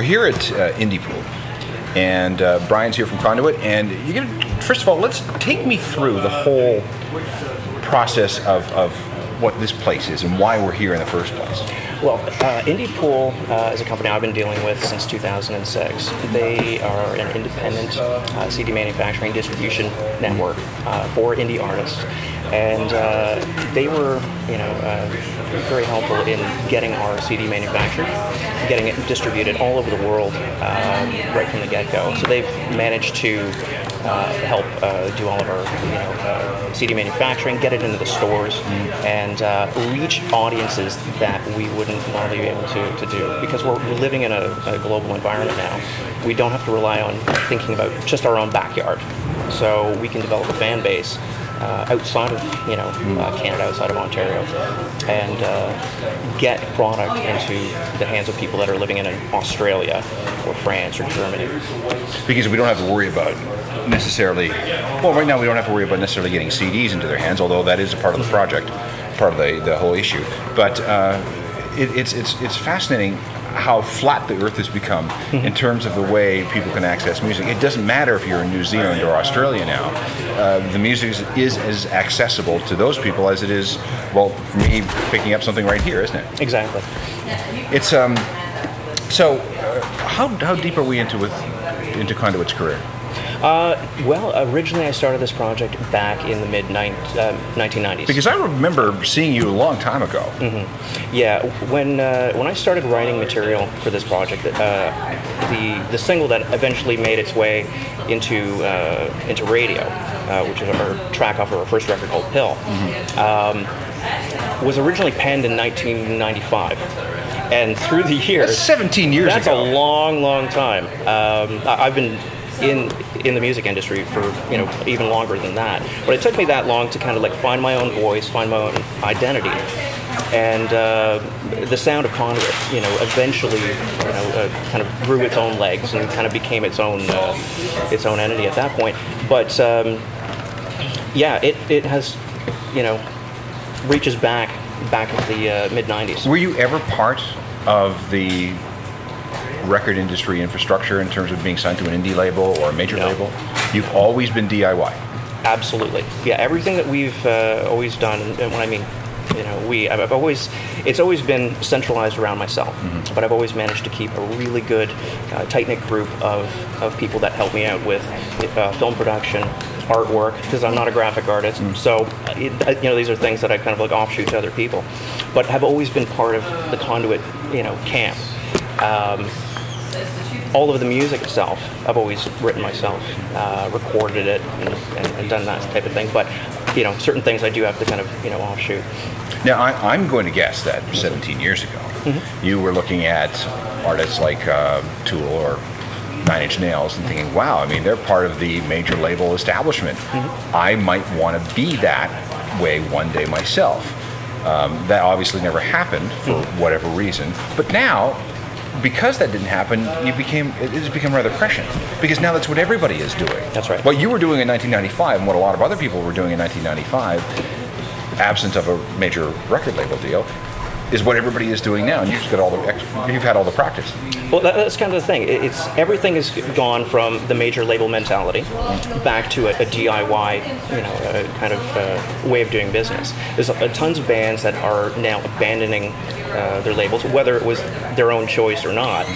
here at Indie Pool, and Brian's here from Conduit, and you're gonna, first of all, let's take me through the whole process of what this place is and why we're here in the first place. Well, Indie Pool is a company I've been dealing with since 2006. They are an independent CD manufacturing distribution network for indie artists, and they were, very helpful in getting our CD manufactured, getting it distributed all over the world right from the get-go. So they've managed to help do all of our CD manufacturing, get it into the stores, and reach audiences that we wouldn't normally be able to do, because we're living in a global environment now. We don't have to rely on thinking about just our own backyard, so we can develop a fan base outside of Canada, outside of Ontario, and get product into the hands of people that are living in Australia or France or Germany. Because we don't have to worry about necessarily, well, right now we don't have to worry about necessarily getting CDs into their hands, although that is a part of the project, part of the whole issue. But it's fascinating how flat the earth has become in terms of the way people can access music. It doesn't matter if you're in New Zealand or Australia now. The music is as accessible to those people as it is, well, for me, picking up something right here, isn't it? Exactly. It's so how deep are we into Conduit's career? Well, originally I started this project back in the mid-1990s. Because I remember seeing you a long time ago. Mm-hmm. Yeah, when I started writing material for this project, the single that eventually made its way into radio, which is our track off of our first record called Pill, was originally penned in 1995. And through the years... That's 17 years ago. That's a long, long time. I've been in the music industry for even longer than that, but it took me that long to kind of like find my own voice, find my own identity, and the sound of Conduit eventually kind of grew its own legs and kind of became its own entity at that point. But yeah, it has reaches back into the mid-90s. Were you ever part of the record industry infrastructure in terms of being signed to an indie label or a major label? You've always been DIY. Absolutely. Yeah, everything that we've always done, and when I mean, it's always been centralized around myself, but I've always managed to keep a really good, tight-knit group of people that help me out with film production, artwork, because I'm not a graphic artist, so these are things that I kind of like offshoot to other people, but have always been part of the Conduit, camp. All of the music itself, I've always written myself, recorded it, and done that type of thing. But certain things I do have to kind of offshoot. Now I'm going to guess that 17 years ago, you were looking at artists like Tool or 9 Inch Nails and thinking, wow, I mean, they're part of the major label establishment. I might want to be that way one day myself. That obviously never happened for whatever reason. But now, because that didn't happen, it has become rather prescient. Because now that's what everybody is doing. That's right. What you were doing in 1995 and what a lot of other people were doing in 1995, absent of a major record label deal, is what everybody is doing now, and you've had all the practice. Well, that's kind of the thing. Everything has gone from the major label mentality back to a DIY, kind of way of doing business. There's tons of bands that are now abandoning their labels, whether it was their own choice or not,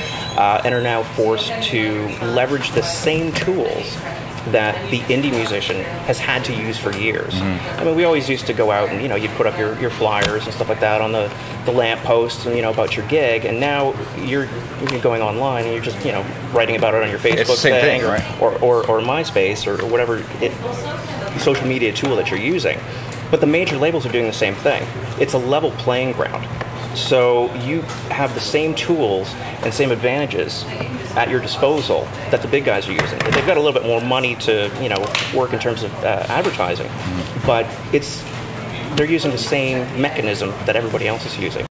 and are now forced to leverage the same tools that the indie musician has had to use for years. I mean, we always used to go out and you'd put up your flyers and stuff like that on the lamp posts and about your gig, and now you're going online and you're just writing about it on your Facebook thing, right? or MySpace or whatever social media tool that you're using. But the major labels are doing the same thing. It's a level playing ground. So you have the same tools and same advantages at your disposal that the big guys are using. They've got a little bit more money to work in terms of advertising, but they're using the same mechanism that everybody else is using.